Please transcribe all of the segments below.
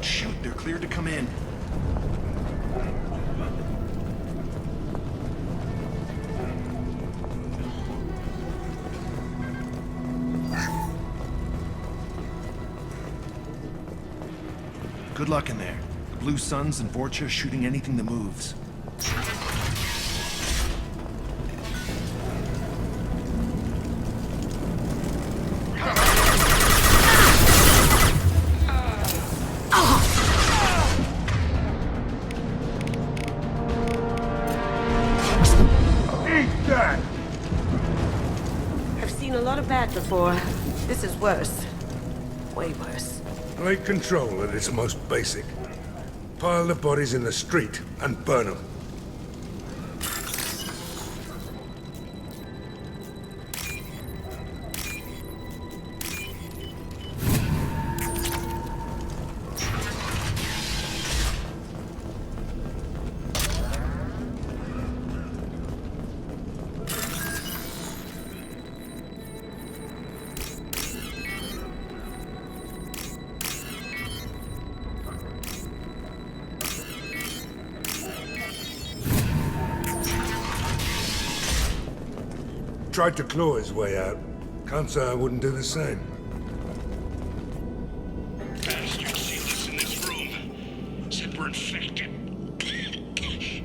Don't shoot, they're cleared to come in. Good luck in there. The Blue Suns and Vorcha shooting anything that moves. I've seen a lot of bad before. This is worse. Way worse. Lake control at its most basic. Pile the bodies in the street and burn them. Tried to claw his way out. Can't say I wouldn't do the same. Bastards sealed us in this room. Said we're infected.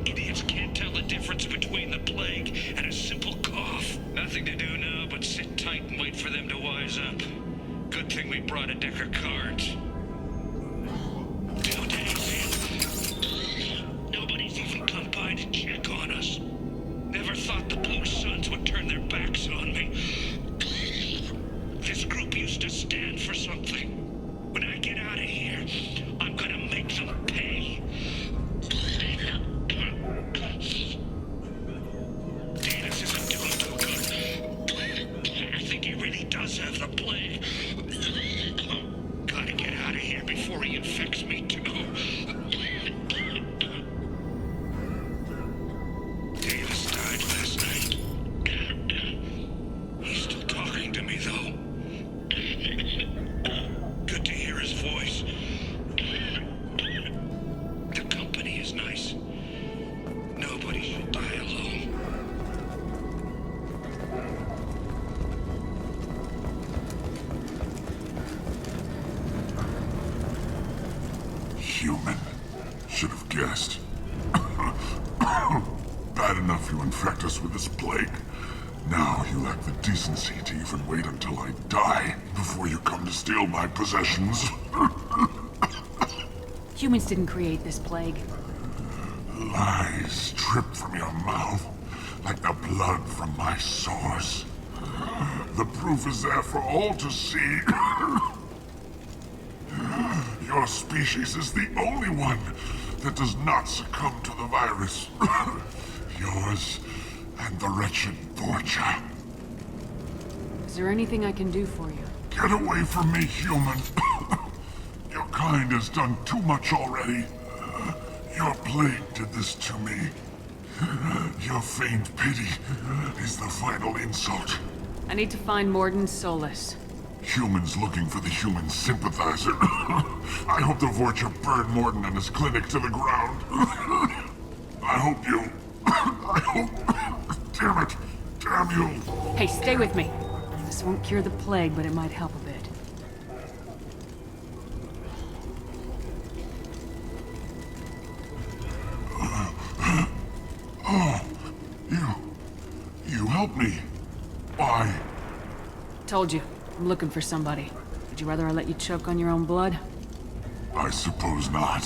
Idiots can't tell the difference between the plague and a simple cough. Nothing to do now but sit tight and wait for them to wise up. Good thing we brought a deck of cards. 2 days in. Nobody's even come by to check on us. Never thought the Blue Suns would turn their backs on me. This group used to stand for something. When I get out of here, I'm gonna make them pay. Danis isn't doing too good. I think he really does have the plague. Gotta get out of here before he infects me too. Danis died last night. He's still talking to me, though. Good to hear his voice. The company is nice. Nobody should die alone. Human. Should have guessed. Bad enough you infect us with this plague. Now you lack the decency to even wait until I die before you come to steal my possessions. Humans didn't create this plague. Lies drip from your mouth like the blood from my sores. The proof is there for all to see. Your species is the only one that does not succumb to the virus. Yours and the wretched Vorcha. Is there anything I can do for you? Get away from me, human. Your kind has done too much already. Your plague did this to me. Your feigned pity is the final insult. I need to find Morden Solus. Humans looking for the human sympathizer. I hope the Vorcha burn Morden and his clinic to the ground. I hope you... I hope... Damn it! Damn you! Hey, stay with me. This won't cure the plague, but it might help a bit. Oh, you helped me. Why? Told you, I'm looking for somebody. Would you rather I let you choke on your own blood? I suppose not.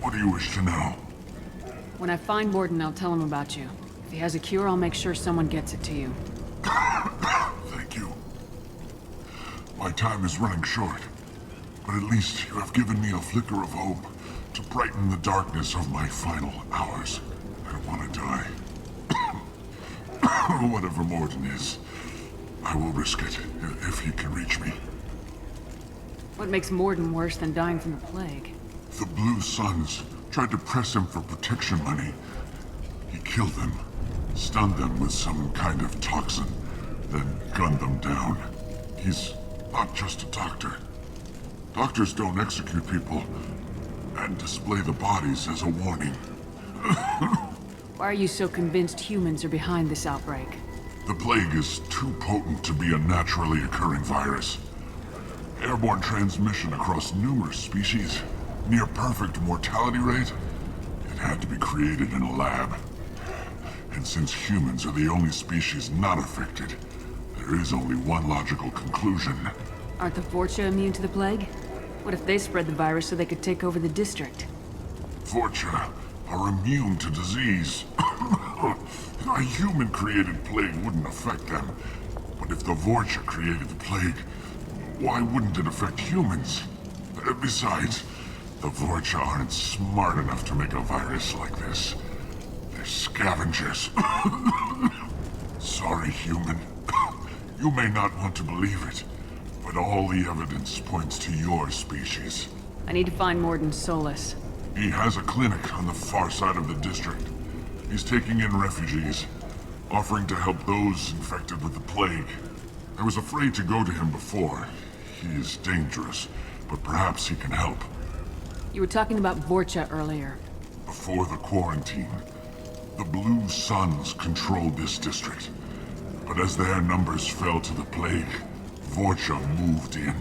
What do you wish to know? When I find Morden, I'll tell him about you. If he has a cure, I'll make sure someone gets it to you. Thank you. My time is running short, but at least you have given me a flicker of hope to brighten the darkness of my final hours. I don't want to die. Whatever Morden is, I will risk it if he can reach me. What makes Morden worse than dying from the plague? The Blue Suns tried to press him for protection money. He killed them, stunned them with some kind of toxin, then gunned them down. He's not just a doctor. Doctors don't execute people and display the bodies as a warning. Why are you so convinced humans are behind this outbreak? The plague is too potent to be a naturally occurring virus. Airborne transmission across numerous species, near perfect mortality rate. It had to be created in a lab. And since humans are the only species not affected, there is only one logical conclusion. Aren't the Vorcha immune to the plague? What if they spread the virus so they could take over the district? Vorcha are immune to disease. A human-created plague wouldn't affect them. But if the Vorcha created the plague, why wouldn't it affect humans? Besides, the Vorcha aren't smart enough to make a virus like this. They're scavengers. Sorry, human. You may not want to believe it, but all the evidence points to your species. I need to find Morden Solus. He has a clinic on the far side of the district. He's taking in refugees, offering to help those infected with the plague. I was afraid to go to him before. He is dangerous, but perhaps he can help. You were talking about Vorcha earlier. Before the quarantine, the Blue Suns controlled this district. But as their numbers fell to the plague, Vorcha moved in.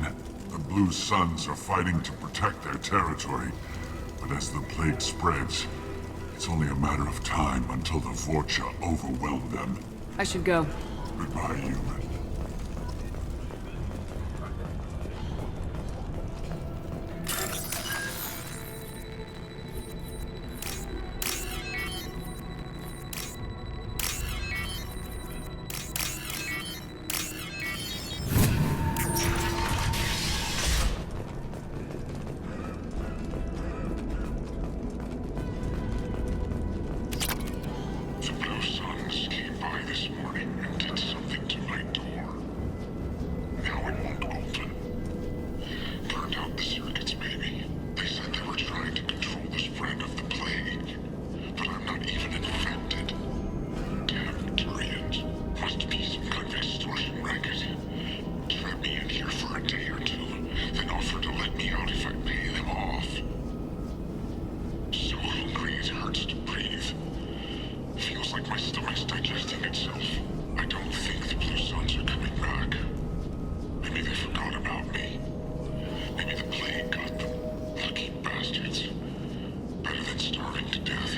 The Blue Suns are fighting to protect their territory. But as the plague spreads, it's only a matter of time until the Vorcha overwhelm them. I should go. Goodbye, human. The Blue Suns came by this morning and did something to my door. Now it won't open. Burned out the circuits, maybe. They said they were trying to control the spread of the plague. But I'm not even infected. Damn Turians. Must be some kind of extortion racket. Trap me in here for a day or two, then offer to let me out if I pay them off. So hungry it hurts to breathe. Feels like my stomach's digesting itself. I don't think the Blue Suns are coming back. Maybe they forgot about me. Maybe the plague got them. Lucky bastards. Better than starving to death.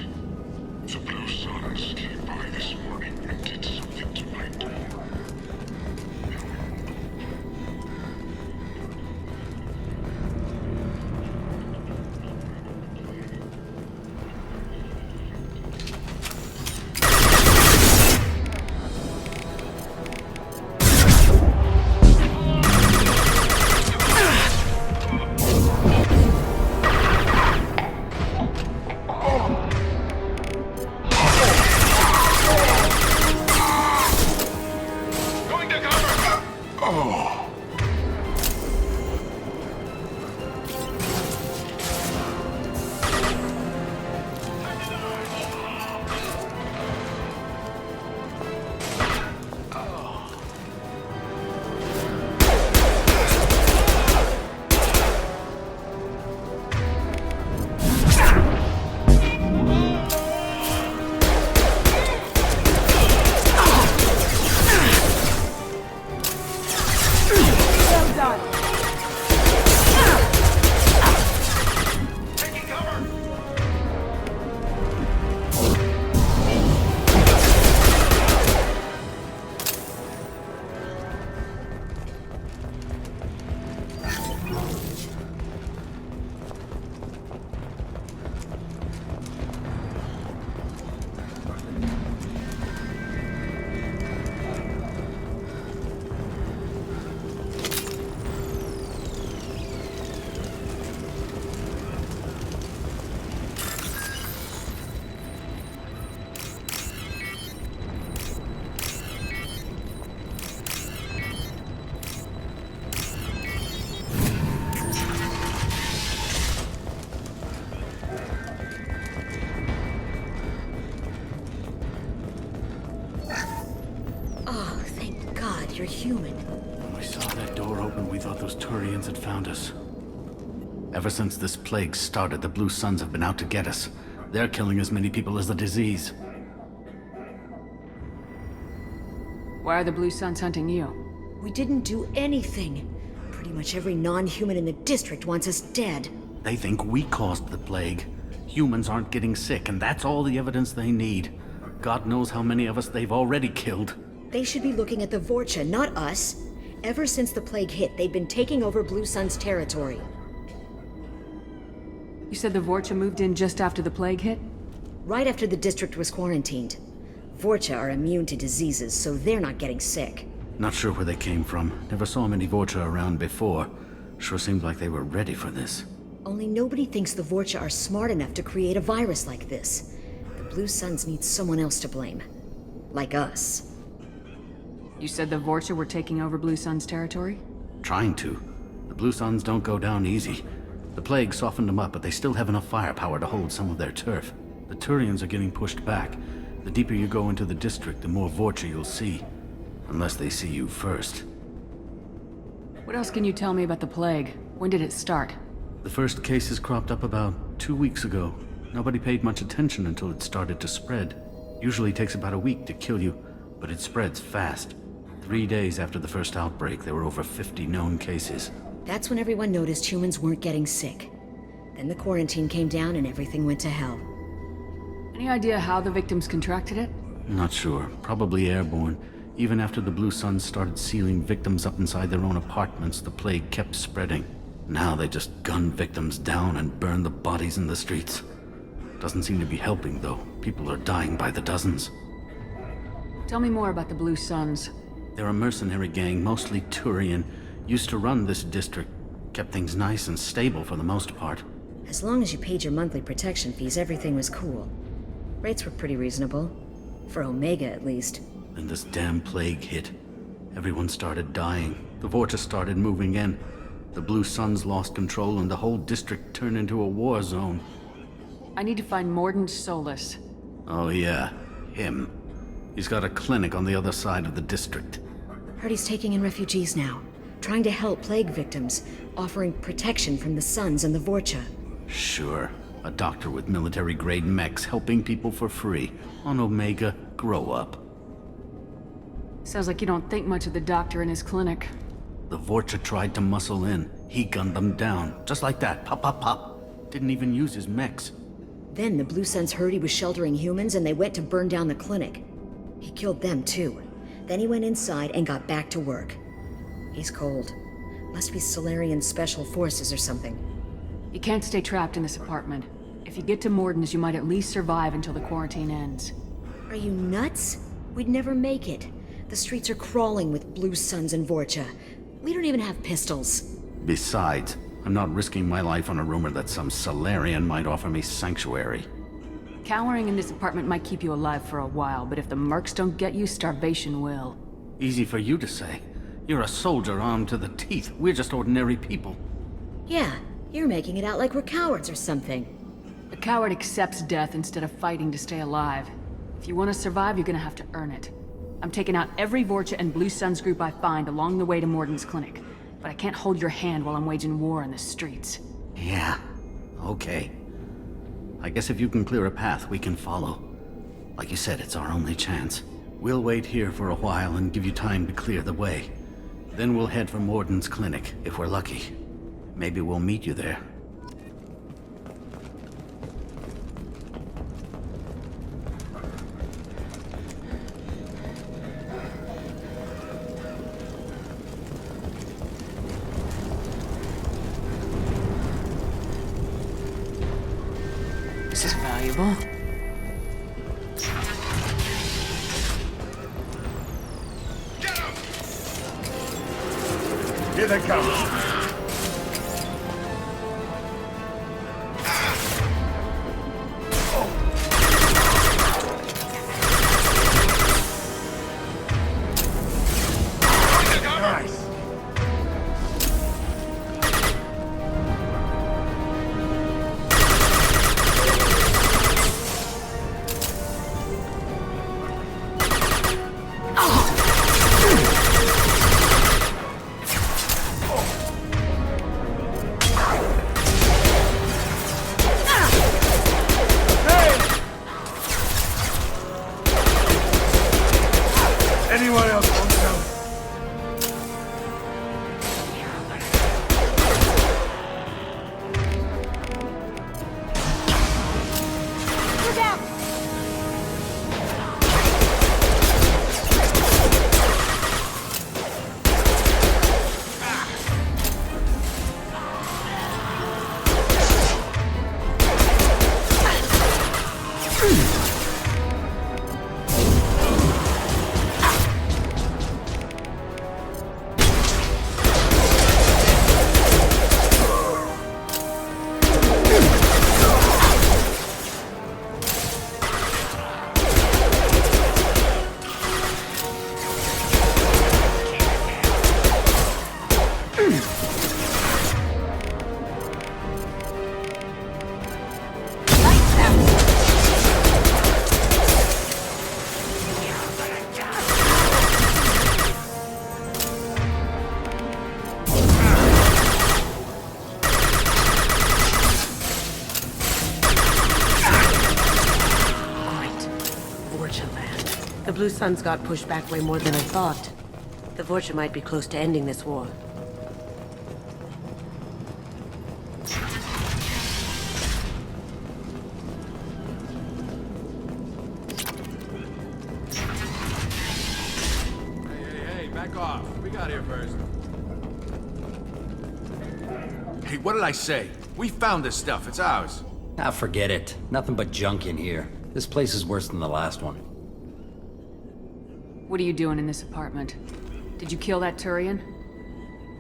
The Blue Suns came by this morning and did something to my door. Going to cover! Oh! Well done. Taking cover! Oh, thank God you're human. When we saw that door open, we thought those Turians had found us. Ever since this plague started, the Blue Suns have been out to get us. They're killing as many people as the disease. Why are the Blue Suns hunting you? We didn't do anything. Pretty much every non-human in the district wants us dead. They think we caused the plague. Humans aren't getting sick, and that's all the evidence they need. God knows how many of us they've already killed. They should be looking at the Vorcha, not us. Ever since the plague hit, they've been taking over Blue Sun's territory. You said the Vorcha moved in just after the plague hit? Right after the district was quarantined. Vorcha are immune to diseases, so they're not getting sick. Not sure where they came from. Never saw many Vorcha around before. Sure seemed like they were ready for this. Only nobody thinks the Vorcha are smart enough to create a virus like this. The Blue Suns need someone else to blame. Like us. You said the Vorcha were taking over Blue Sun's territory? Trying to. The Blue Suns don't go down easy. The plague softened them up, but they still have enough firepower to hold some of their turf. The Turians are getting pushed back. The deeper you go into the district, the more Vorcha you'll see. Unless they see you first. What else can you tell me about the plague? When did it start? The first cases cropped up about 2 weeks ago. Nobody paid much attention until it started to spread. Usually takes about a week to kill you, but it spreads fast. 3 days after the first outbreak, there were over 50 known cases. That's when everyone noticed humans weren't getting sick. Then the quarantine came down and everything went to hell. Any idea how the victims contracted it? Not sure. Probably airborne. Even after the Blue Suns started sealing victims up inside their own apartments, the plague kept spreading. Now they just gun victims down and burn the bodies in the streets. Doesn't seem to be helping, though. People are dying by the dozens. Tell me more about the Blue Suns. They're a mercenary gang, mostly Turian. Used to run this district. Kept things nice and stable for the most part. As long as you paid your monthly protection fees, everything was cool. Rates were pretty reasonable. For Omega, at least. Then this damn plague hit. Everyone started dying. The Vorcha started moving in. The Blue Suns lost control and the whole district turned into a war zone. I need to find Mordin Solus. Oh yeah, him. He's got a clinic on the other side of the district. Heard he's taking in refugees now. Trying to help plague victims. Offering protection from the Suns and the Vorcha. Sure. A doctor with military-grade mechs helping people for free. On Omega, grow up. Sounds like you don't think much of the doctor in his clinic. The Vorcha tried to muscle in. He gunned them down. Just like that. Pop, pop, pop. Didn't even use his mechs. Then the Blue Suns heard he was sheltering humans and they went to burn down the clinic. He killed them too. Then he went inside and got back to work. He's cold. Must be Salarian Special Forces or something. You can't stay trapped in this apartment. If you get to Mordin's, you might at least survive until the quarantine ends. Are you nuts? We'd never make it. The streets are crawling with Blue Suns and Vorcha. We don't even have pistols. Besides, I'm not risking my life on a rumor that some Salarian might offer me sanctuary. Cowering in this apartment might keep you alive for a while, but if the mercs don't get you, starvation will. Easy for you to say. You're a soldier armed to the teeth. We're just ordinary people. Yeah, you're making it out like we're cowards or something. A coward accepts death instead of fighting to stay alive. If you want to survive, you're gonna have to earn it. I'm taking out every Vorcha and Blue Suns group I find along the way to Mordin's clinic. But I can't hold your hand while I'm waging war in the streets. Yeah, okay. I guess if you can clear a path, we can follow. Like you said, it's our only chance. We'll wait here for a while and give you time to clear the way. Then we'll head for Mordin's clinic, if we're lucky. Maybe we'll meet you there. This is valuable. Here they come. Nice. The Blue Suns got pushed back way more than I thought. The Vorcha might be close to ending this war. Hey, back off. We got here first. Hey, what did I say? We found this stuff. It's ours. Ah, forget it. Nothing but junk in here. This place is worse than the last one. What are you doing in this apartment? Did you kill that Turian?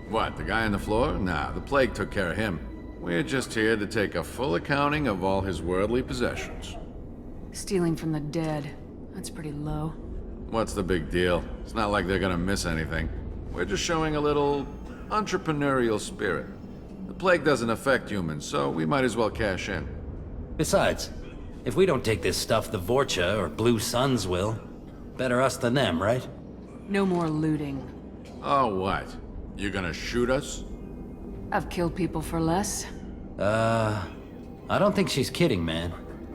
What, the guy on the floor? Nah, the plague took care of him. We're just here to take a full accounting of all his worldly possessions. Stealing from the dead. That's pretty low. What's the big deal? It's not like they're gonna miss anything. We're just showing a little entrepreneurial spirit. The plague doesn't affect humans, so we might as well cash in. Besides, if we don't take this stuff, the Vorcha or Blue Suns will. Better us than them, right? No more looting. Oh, what? You gonna shoot us? I've killed people for less. I don't think she's kidding, man.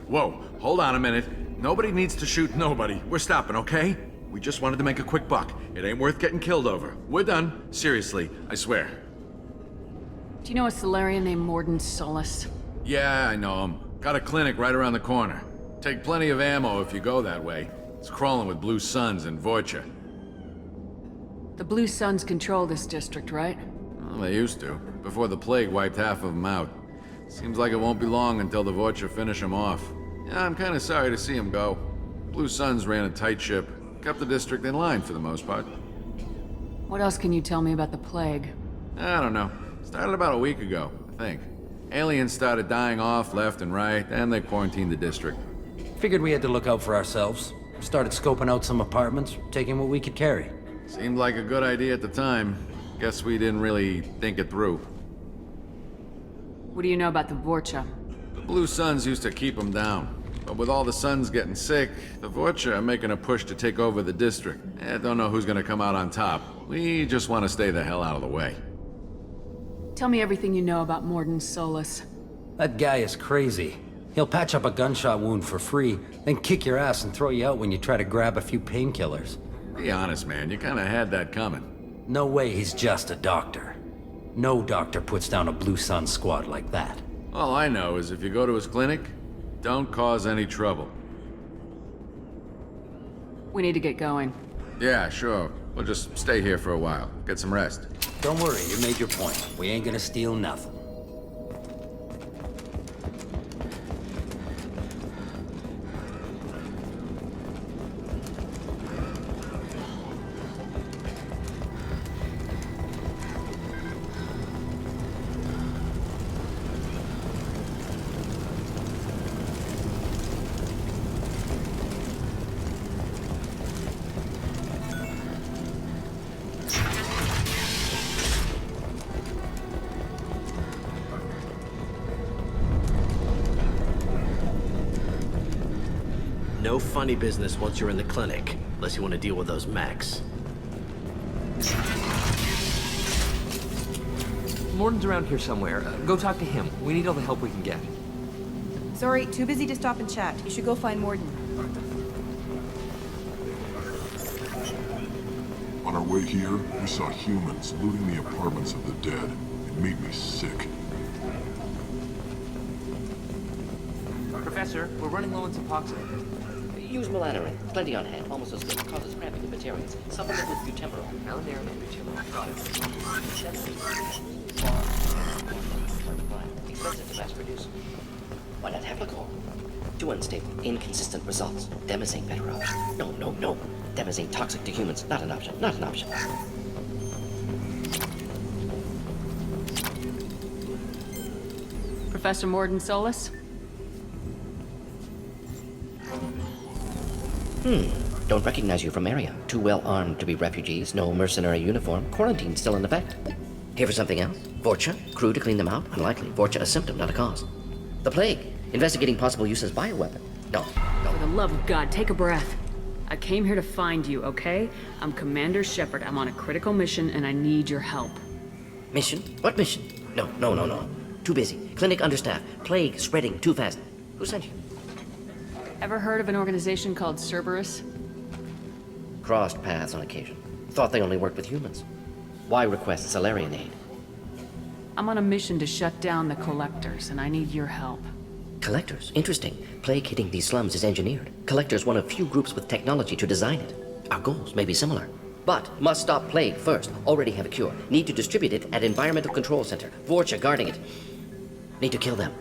Whoa, hold on a minute. Nobody needs to shoot nobody. We're stopping, okay? We just wanted to make a quick buck. It ain't worth getting killed over. We're done. Seriously, I swear. Do you know a salarian named Morden Solus? Yeah, I know him. Got a clinic right around the corner. Take plenty of ammo if you go that way. It's crawling with Blue Suns and Vorcha. The Blue Suns control this district, right? Well, they used to, before the plague wiped half of them out. Seems like it won't be long until the Vorcha finish them off. Yeah, I'm kinda sorry to see them go. Blue Suns ran a tight ship, kept the district in line for the most part. What else can you tell me about the plague? I don't know. Started about a week ago, I think. Aliens started dying off left and right, and they quarantined the district. Figured we had to look out for ourselves. Started scoping out some apartments, taking what we could carry. Seemed like a good idea at the time. Guess we didn't really think it through. What do you know about the Vorcha? The Blue Suns used to keep them down. But with all the Suns getting sick, the Vorcha are making a push to take over the district. Don't know who's gonna come out on top. We just want to stay the hell out of the way. Tell me everything you know about Morden Solus. That guy is crazy. He'll patch up a gunshot wound for free, then kick your ass and throw you out when you try to grab a few painkillers. Be honest, man. You kinda had that coming. No way he's just a doctor. No doctor puts down a Blue Sun squad like that. All I know is if you go to his clinic, don't cause any trouble. We need to get going. Yeah, sure. We'll just stay here for a while. Get some rest. Don't worry, you made your point. We ain't gonna steal nothing. No funny business once you're in the clinic, unless you want to deal with those mechs. Morden's around here somewhere. Go talk to him. We need all the help we can get. Sorry, too busy to stop and chat. You should go find Morden. On our way here, we saw humans looting the apartments of the dead. It made me sick. Professor, we're running low on Suboxone. Use melanorin. Plenty on hand. Almost as good. Causes cramping in bacterians. Supplement with butemurol. Melanorin and butemurol. Got it. Expensive to mass produce. Why not Heplicol? Too unstable. Inconsistent results. Demazine better option. No. Demazine toxic to humans. Not an option. Not an option. Professor Morden Solus? Don't recognize you from area. Too well armed to be refugees. No mercenary uniform. Quarantine still in effect. Here for something else? Vorcha? Crew to clean them out? Unlikely. Vorcha a symptom, not a cause. The plague. Investigating possible use as bioweapon. No. For the love of God, take a breath. I came here to find you, okay? I'm Commander Shepard. I'm on a critical mission and I need your help. Mission? What mission? No. Too busy. Clinic understaffed. Plague spreading too fast. Who sent you? Ever heard of an organization called Cerberus? Crossed paths on occasion. Thought they only worked with humans. Why request salarian aid? I'm on a mission to shut down the Collectors, and I need your help. Collectors? Interesting. Plague hitting these slums is engineered. Collectors one of few groups with technology to design it. Our goals may be similar. But must stop plague first. Already have a cure. Need to distribute it at Environmental Control Center. Vorcha guarding it. Need to kill them.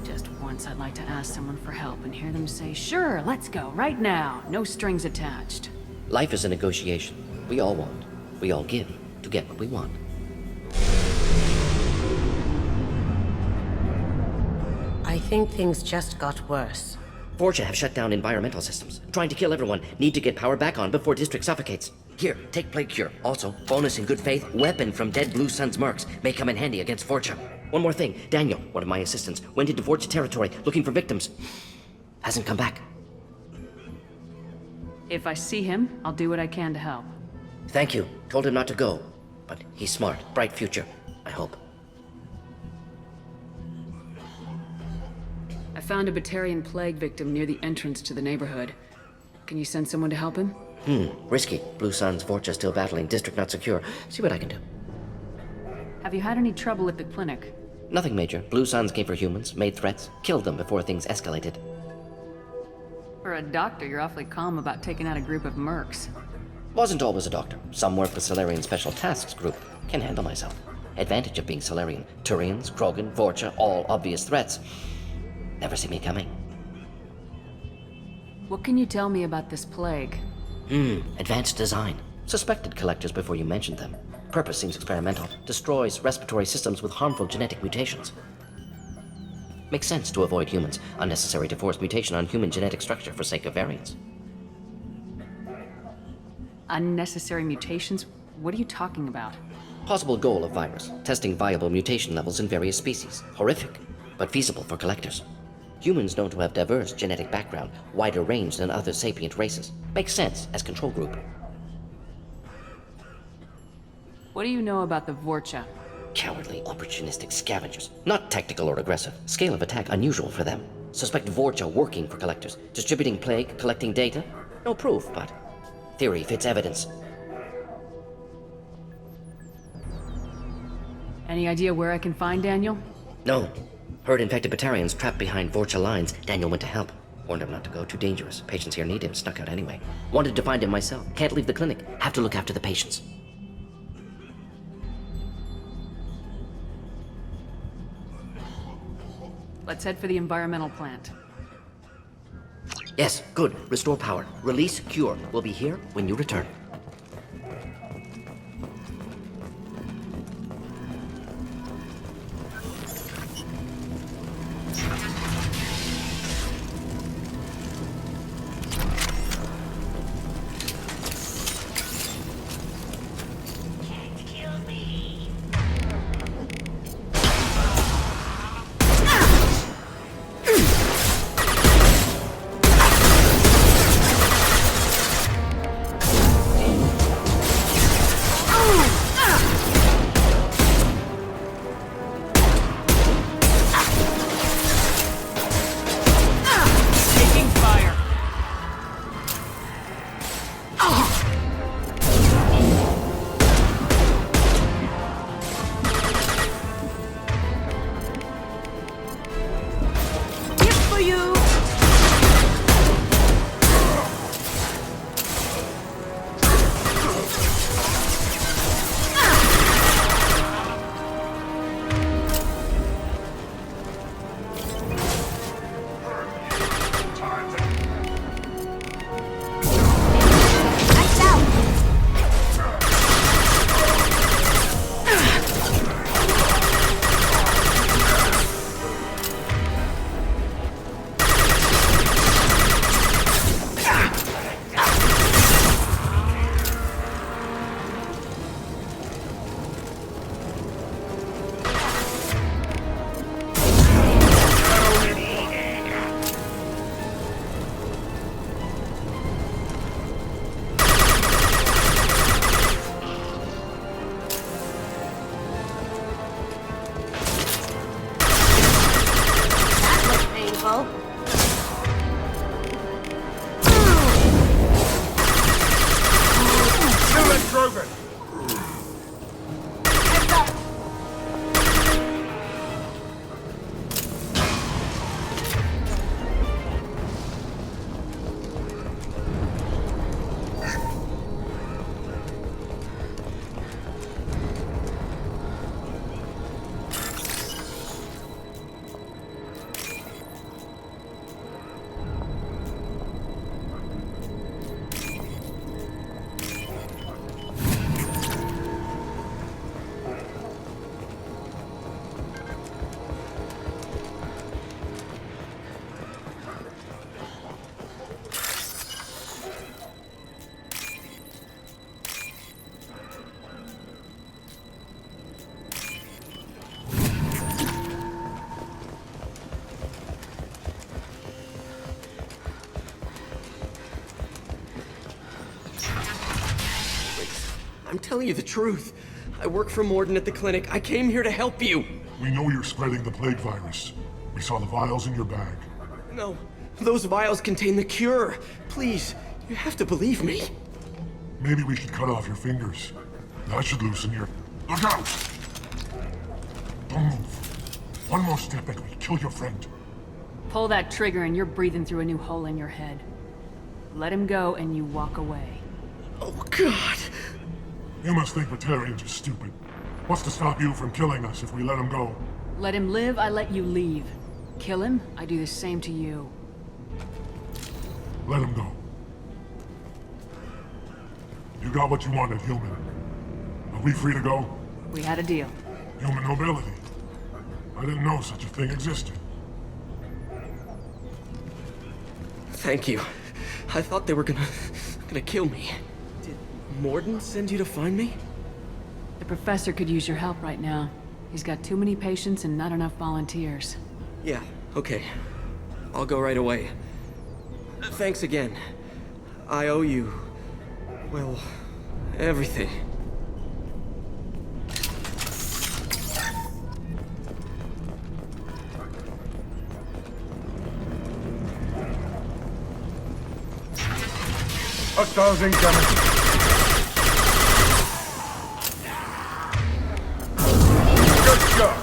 Just once I'd like to ask someone for help and hear them say, sure, let's go, right now. No strings attached. Life is a negotiation. We all want. We all give to get what we want. I think things just got worse. Vorcha have shut down environmental systems. Trying to kill everyone. Need to get power back on before district suffocates. Here, take plague cure. Also, bonus in good faith, weapon from dead Blue Sun's mercs. May come in handy against Vorcha. One more thing. Daniel, one of my assistants, went into Vorcha territory looking for victims. Hasn't come back. If I see him, I'll do what I can to help. Thank you. Told him not to go. But he's smart. Bright future. I hope. I found a Batarian plague victim near the entrance to the neighborhood. Can you send someone to help him? Risky. Blue Sun's Vorcha still battling. District not secure. See what I can do. Have you had any trouble at the clinic? Nothing major. Blue Suns came for humans, made threats, killed them before things escalated. For a doctor, you're awfully calm about taking out a group of mercs. Wasn't always a doctor. Some work with Salarian Special Tasks Group. Can handle myself. Advantage of being Salarian. Turians, Krogan, Vorcha, all obvious threats. Never see me coming. What can you tell me about this plague? Advanced design. Suspected collectors before you mentioned them. Purpose seems experimental. Destroys respiratory systems with harmful genetic mutations. Makes sense to avoid humans. Unnecessary to force mutation on human genetic structure for sake of variants. Unnecessary mutations? What are you talking about? Possible goal of virus. Testing viable mutation levels in various species. Horrific, but feasible for collectors. Humans known to have diverse genetic background, wider range than other sapient races. Makes sense as control group. What do you know about the Vorcha? Cowardly, opportunistic scavengers. Not tactical or aggressive. Scale of attack unusual for them. Suspect Vorcha working for collectors. Distributing plague, collecting data. No proof, but theory fits evidence. Any idea where I can find Daniel? No. Heard infected Batarians trapped behind Vorcha lines. Daniel went to help. Warned him not to go, too dangerous. Patients here need him, snuck out anyway. Wanted to find him myself. Can't leave the clinic. Have to look after the patients. Let's head for the environmental plant. Yes, good. Restore power. Release cure. We'll be here when you return. telling you the truth. I work for Morden at the clinic. I came here to help you. We know you're spreading the plague virus. We saw the vials in your bag. No, those vials contain the cure. Please, you have to believe me. Maybe we should cut off your fingers. That should loosen your... Look out! Don't move. One more step and we kill your friend. Pull that trigger and you're breathing through a new hole in your head. Let him go and you walk away. Oh, God. You must think Batarians are stupid. What's to stop you from killing us if we let him go? Let him live, I let you leave. Kill him, I do the same to you. Let him go. You got what you wanted, human. Are we free to go? We had a deal. Human nobility. I didn't know such a thing existed. Thank you. I thought they were gonna kill me. Did Morden send you to find me? The professor could use your help right now. He's got too many patients and not enough volunteers. Yeah, okay. I'll go right away. Thanks again. I owe you... well, everything. Hostiles incoming. Good shot.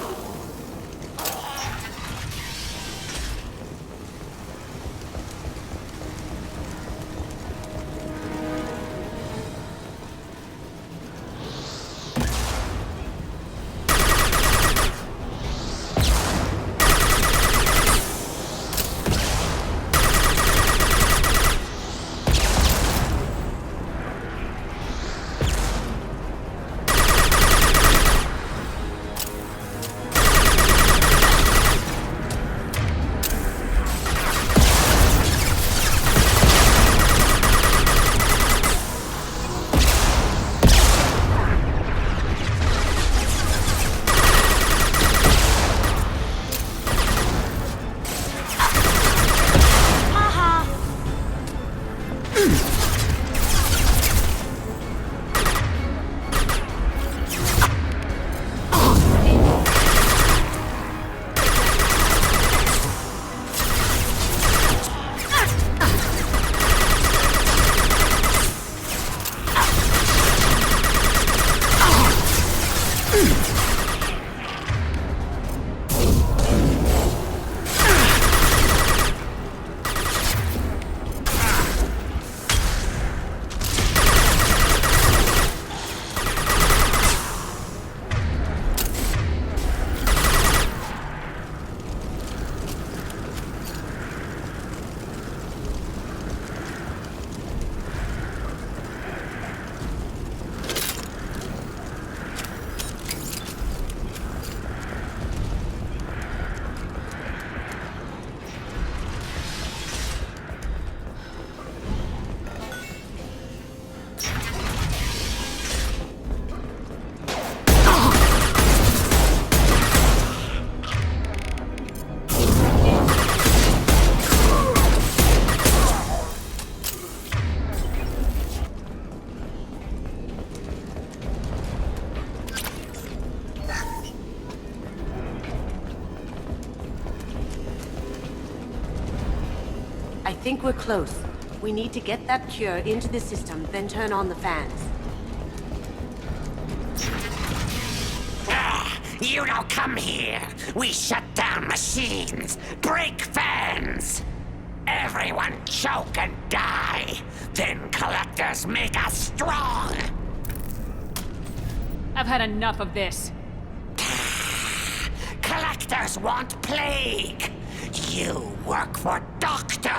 I think we're close. We need to get that cure into the system, then turn on the fans. You don't come here. We shut down machines, break fans. Everyone choke and die. Then collectors make us strong. I've had enough of this. Collectors want plague. You work for Doctor.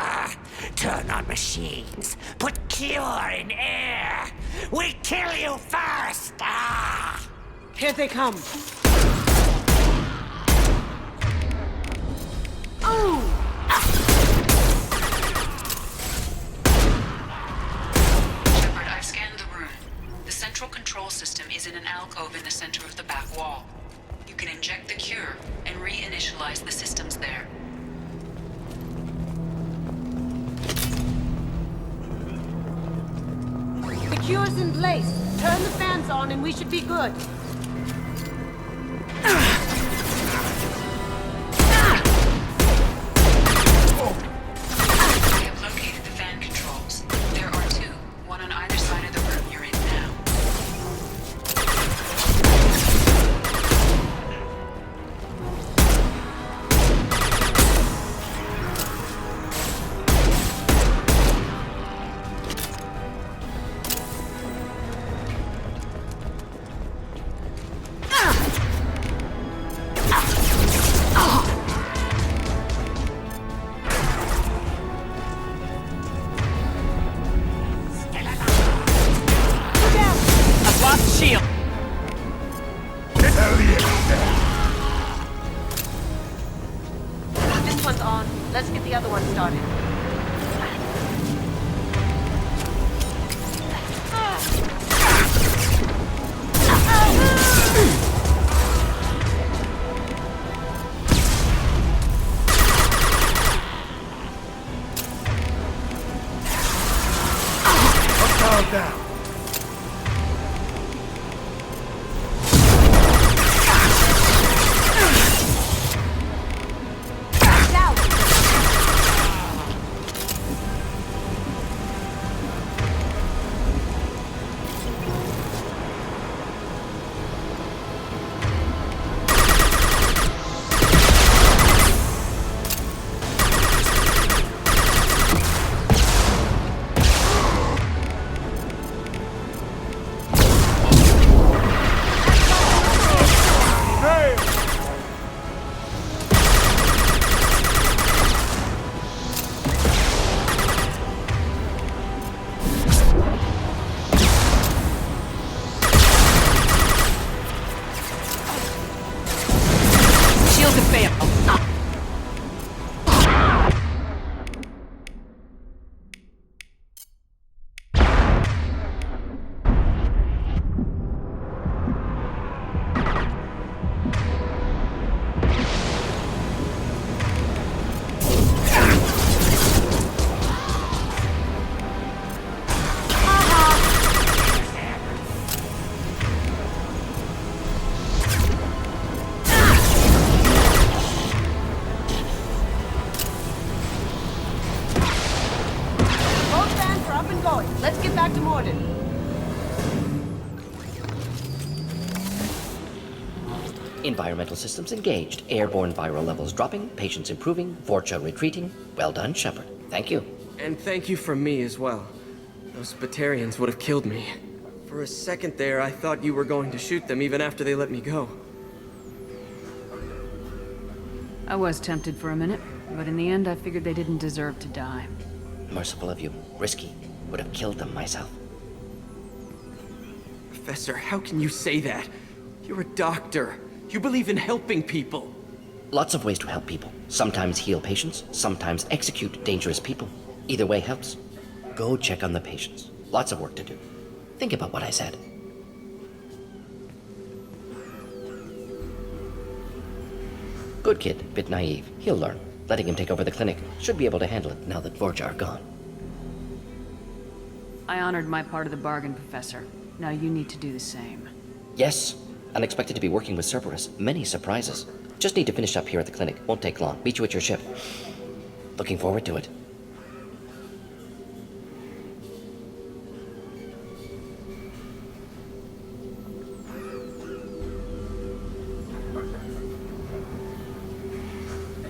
Turn on machines. Put cure in air. We kill you first. Ah! Here they come. Oh! Shepard, I've scanned the room. The central control system is in an alcove in the center of the back wall. You can inject the cure and reinitialize the systems there. The cure's in place. Turn the fans on and we should be good. I have located the fan controls. There are two, one on either side of the room you're in now. This one's on. Let's get the other one started. Hostile down. Let's get back to Morden. Environmental systems engaged. Airborne viral levels dropping. Patients improving. Vorcha retreating. Well done, Shepard. Thank you. And thank you from me as well. Those Batarians would have killed me. For a second there, I thought you were going to shoot them even after they let me go. I was tempted for a minute, but in the end I figured they didn't deserve to die. Merciful of you. Risky. Would have killed them myself. Professor, how can you say that? You're a doctor. You believe in helping people. Lots of ways to help people. Sometimes heal patients, sometimes execute dangerous people. Either way helps. Go check on the patients. Lots of work to do. Think about what I said. Good kid, bit naive. He'll learn. Letting him take over the clinic. Should be able to handle it now that Vorcha are gone. I honored my part of the bargain, Professor. Now you need to do the same. Yes. Unexpected to be working with Cerberus. Many surprises. Just need to finish up here at the clinic. Won't take long. Meet you at your ship. Looking forward to it.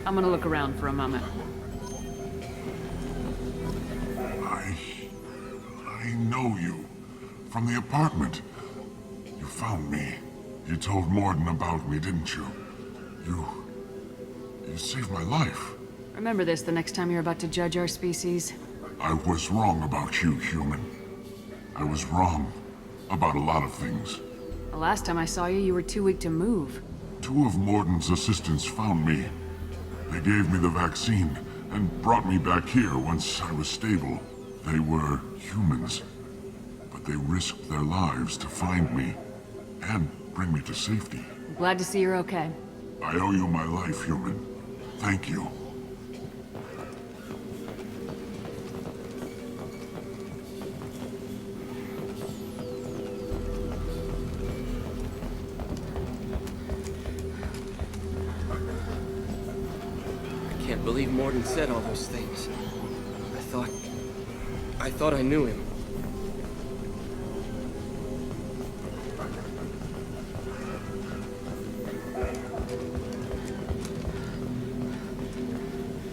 I'm gonna look around for a moment. I know you. From the apartment. You found me. You told Morden about me, didn't you? You saved my life. Remember this the next time you're about to judge our species. I was wrong about you, human. I was wrong about a lot of things. The last time I saw you, you were too weak to move. 2 of Morden's assistants found me. They gave me the vaccine and brought me back here once I was stable. They were humans, but they risked their lives to find me and bring me to safety. I'm glad to see you're okay. I owe you my life, human. Thank you. can't believe Morden said all those things. I thought I knew him.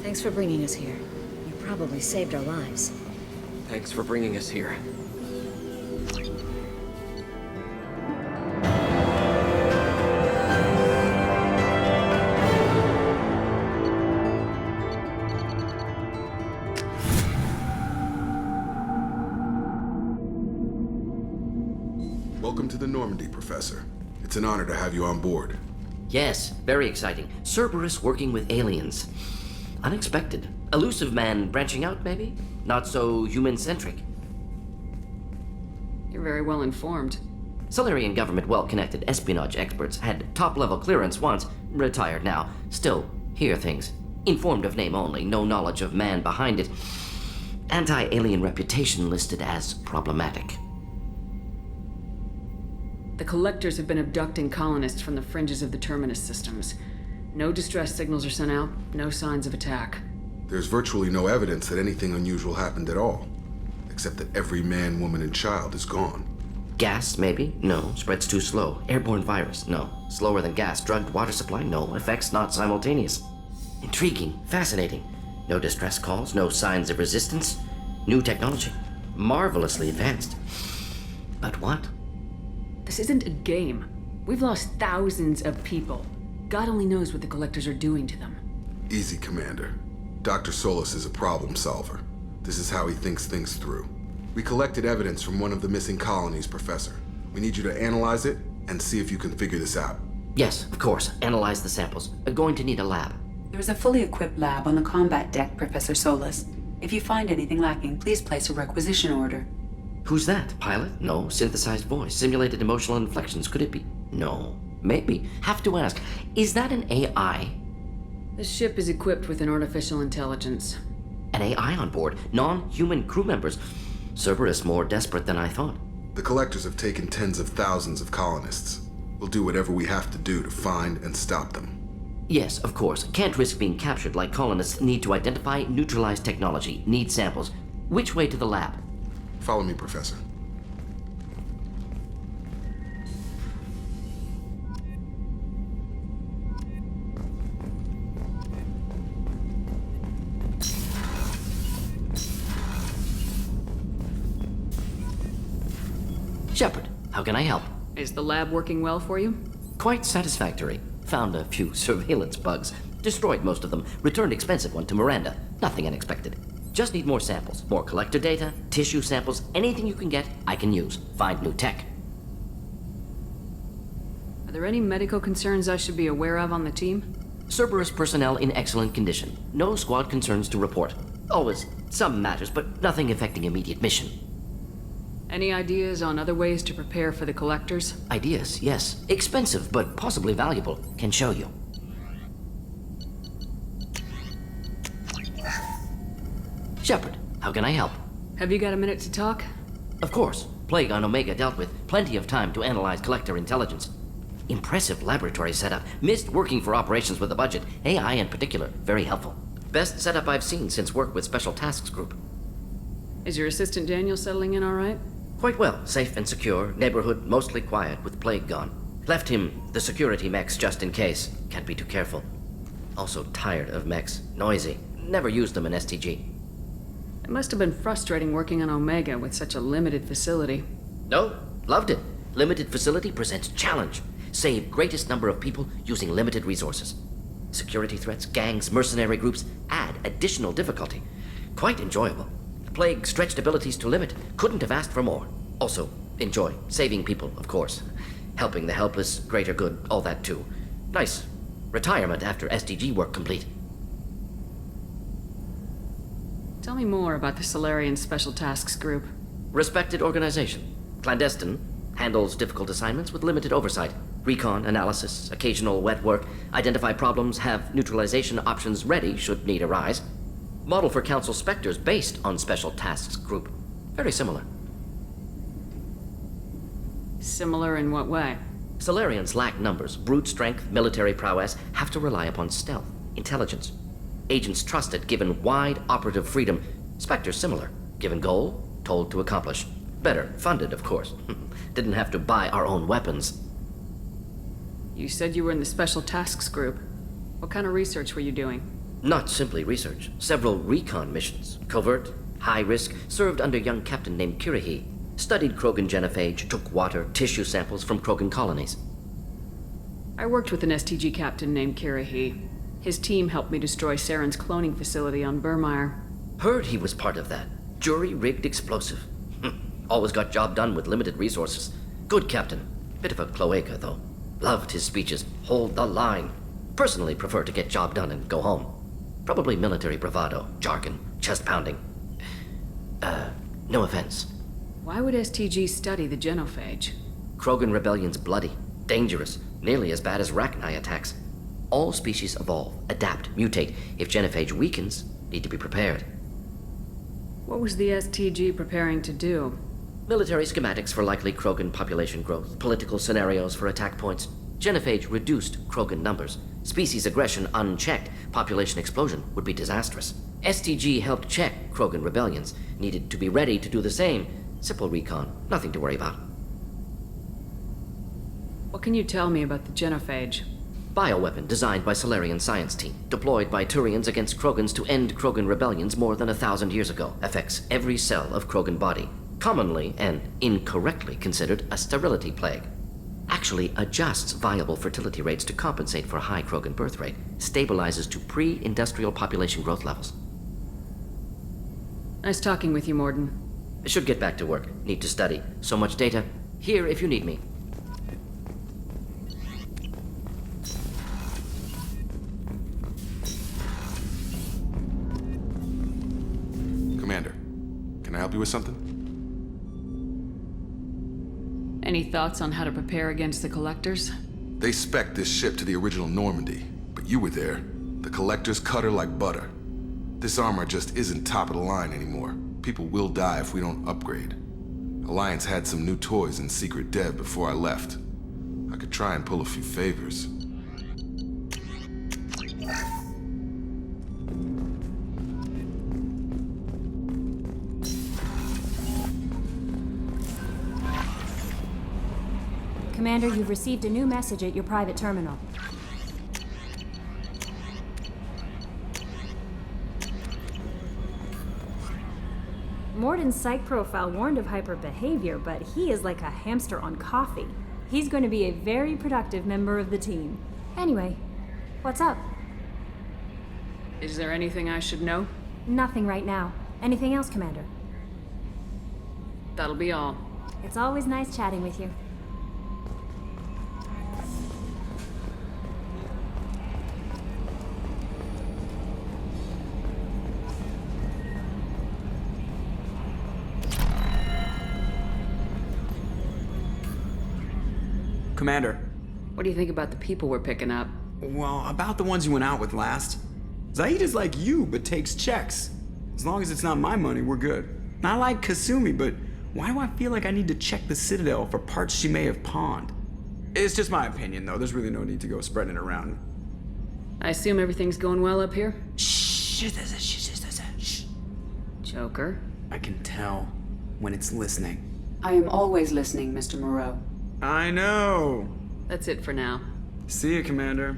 Thanks for bringing us here. You probably saved our lives. Thanks for bringing us here. Welcome to the Normandy, Professor. It's an honor to have you on board. Yes, very exciting. Cerberus working with aliens. Unexpected. Elusive man branching out, maybe? Not so human-centric. You're very well informed. Salarian government well-connected espionage experts had top-level clearance once, retired now. Still, hear things. Informed of name only, no knowledge of man behind it. Anti-alien reputation listed as problematic. The Collectors have been abducting colonists from the fringes of the Terminus systems. No distress signals are sent out, no signs of attack. There's virtually no evidence that anything unusual happened at all, except that every man, woman, and child is gone. Gas, maybe? No. Spreads too slow. Airborne virus? No. Slower than gas. Drugged water supply? No. Effects not simultaneous. Intriguing. Fascinating. No distress calls. No signs of resistance. New technology. Marvelously advanced. But what? This isn't a game. We've lost thousands of people. God only knows what the Collectors are doing to them. Easy, Commander. Dr. Solis is a problem solver. This is how he thinks things through. We collected evidence from one of the missing colonies, Professor. We need you to analyze it and see if you can figure this out. Yes, of course. Analyze the samples. Going to need a lab. There's a fully equipped lab on the combat deck, Professor Solis. If you find anything lacking, please place a requisition order. Who's that? Pilot? No. Synthesized voice. Simulated emotional inflections. Could it be? No. Maybe. Have to ask. Is that an AI? The ship is equipped with an artificial intelligence. An AI on board? Non-human crew members? Cerberus more desperate than I thought. The Collectors have taken tens of thousands of colonists. We'll do whatever we have to do to find and stop them. Yes, of course. Can't risk being captured like colonists. Need to identify, neutralize technology. Need samples. Which way to the lab? Follow me, Professor. Shepard, how can I help? Is the lab working well for you? Quite satisfactory. Found a few surveillance bugs. Destroyed most of them. Returned expensive one to Miranda. Nothing unexpected. Just need more samples. More collector data, tissue samples, anything you can get, I can use. Find new tech. Are there any medical concerns I should be aware of on the team? Cerberus personnel in excellent condition. No squad concerns to report. Always some matters, but nothing affecting immediate mission. Any ideas on other ways to prepare for the Collectors? Ideas, yes. Expensive, but possibly valuable. Can show you. Shepard, how can I help? Have you got a minute to talk? Of course. Plague on Omega dealt with. Plenty of time to analyze Collector intelligence. Impressive laboratory setup. Missed working for operations with a budget. AI in particular. Very helpful. Best setup I've seen since work with Special Tasks Group. Is your assistant Daniel settling in all right? Quite well. Safe and secure. Neighborhood mostly quiet with Plague gone. Left him the security mechs just in case. Can't be too careful. Also tired of mechs. Noisy. Never used them in STG. It must have been frustrating working on Omega with such a limited facility. No, loved it. Limited facility presents challenge. Save greatest number of people using limited resources. Security threats, gangs, mercenary groups add additional difficulty. Quite enjoyable. Plague stretched abilities to limit. Couldn't have asked for more. Also, enjoy. Saving people, of course. Helping the helpless, greater good, all that too. Nice. Retirement after SDG work complete. Tell me more about the Salarian Special Tasks Group. Respected organization. Clandestine. Handles difficult assignments with limited oversight. Recon, analysis, occasional wet work. Identify problems, have neutralization options ready should need arise. Model for Council Spectres based on Special Tasks Group. Very similar. Similar in what way? Salarians lack numbers, brute strength, military prowess, have to rely upon stealth, intelligence. Agents trusted, given wide operative freedom. Spectre similar. Given goal, told to accomplish. Better funded, of course. Didn't have to buy our own weapons. You said you were in the Special Tasks Group. What kind of research were you doing? Not simply research. Several recon missions. Covert, high risk, served under a young captain named Kirihi. Studied Krogan genophage, took water, tissue samples from Krogan colonies. I worked with an STG captain named Kirihi. His team helped me destroy Saren's cloning facility on Burmire. Heard he was part of that. Jury-rigged explosive. Always got job done with limited resources. Good captain. Bit of a cloaca, though. Loved his speeches. Hold the line. Personally prefer to get job done and go home. Probably military bravado, jargon, chest pounding. No offense. Why would STG study the genophage? Krogan rebellion's bloody, dangerous, nearly as bad as Rachni attacks. All species evolve, adapt, mutate. If genophage weakens, need to be prepared. What was the STG preparing to do? Military schematics for likely Krogan population growth, political scenarios for attack points. Genophage reduced Krogan numbers. Species aggression unchecked, population explosion would be disastrous. STG helped check Krogan rebellions, needed to be ready to do the same. Simple recon, nothing to worry about. What can you tell me about the genophage? Bioweapon designed by Salarian science team, deployed by Turians against Krogans to end Krogan rebellions more than 1,000 years ago. Affects every cell of Krogan body. Commonly and incorrectly considered a sterility plague. Actually adjusts viable fertility rates to compensate for a high Krogan birth rate. Stabilizes to pre-industrial population growth levels. Nice talking with you, Morden. Should get back to work. Need to study. So much data. Here if you need me. Commander, can I help you with something? Any thoughts on how to prepare against the Collectors? They spec'd this ship to the original Normandy, but you were there. The Collectors cut her like butter. This armor just isn't top of the line anymore. People will die if we don't upgrade. Alliance had some new toys in secret dev before I left. I could try and pull a few favors. Commander, you've received a new message at your private terminal. Morden's psych profile warned of hyper behavior, but he is like a hamster on coffee. He's going to be a very productive member of the team. Anyway, what's up? Is there anything I should know? Nothing right now. Anything else, Commander? That'll be all. It's always nice chatting with you. Commander. What do you think about the people we're picking up? Well, about the ones you went out with last. Zaid is like you, but takes checks. As long as it's not my money, we're good. I like Kasumi, but why do I feel like I need to check the Citadel for parts she may have pawned? It's just my opinion, though. There's really no need to go spreading it around. I assume everything's going well up here? Shh. Joker? I can tell when it's listening. I am always listening, Mr. Moreau. I know. That's it for now. See you, Commander.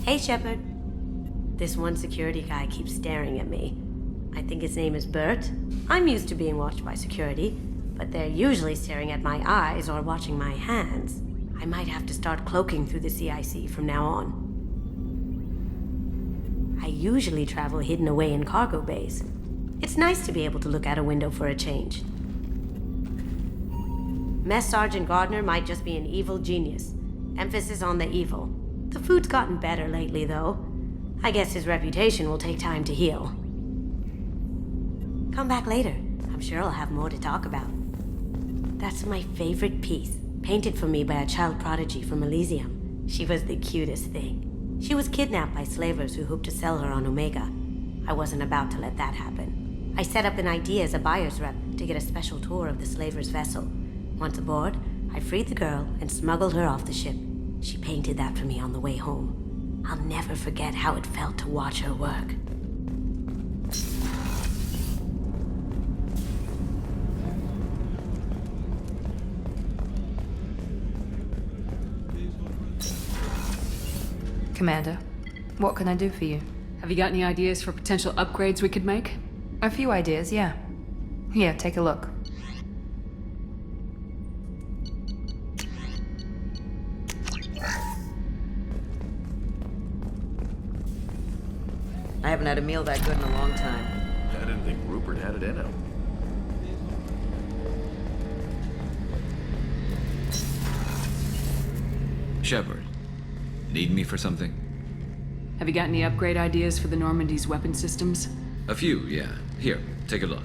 Hey, Shepard. This one security guy keeps staring at me. I think his name is Bert. I'm used to being watched by security, but they're usually staring at my eyes or watching my hands. I might have to start cloaking through the CIC from now on. I usually travel hidden away in cargo bays. It's nice to be able to look out a window for a change. Mess Sergeant Gardner might just be an evil genius. Emphasis on the evil. The food's gotten better lately, though. I guess his reputation will take time to heal. Come back later. I'm sure I'll have more to talk about. That's my favorite piece, painted for me by a child prodigy from Elysium. She was the cutest thing. She was kidnapped by slavers who hoped to sell her on Omega. I wasn't about to let that happen. I set up an idea as a buyer's rep to get a special tour of the slaver's vessel. Once aboard, I freed the girl and smuggled her off the ship. She painted that for me on the way home. I'll never forget how it felt to watch her work. Commander, what can I do for you? Have you got any ideas for potential upgrades we could make? A few ideas, yeah. Here, take a look. I haven't had a meal that good in a long time. I didn't think Rupert had it in him. Shepard, need me for something? Have you got any upgrade ideas for the Normandy's weapon systems? A few, yeah. Here, take a look.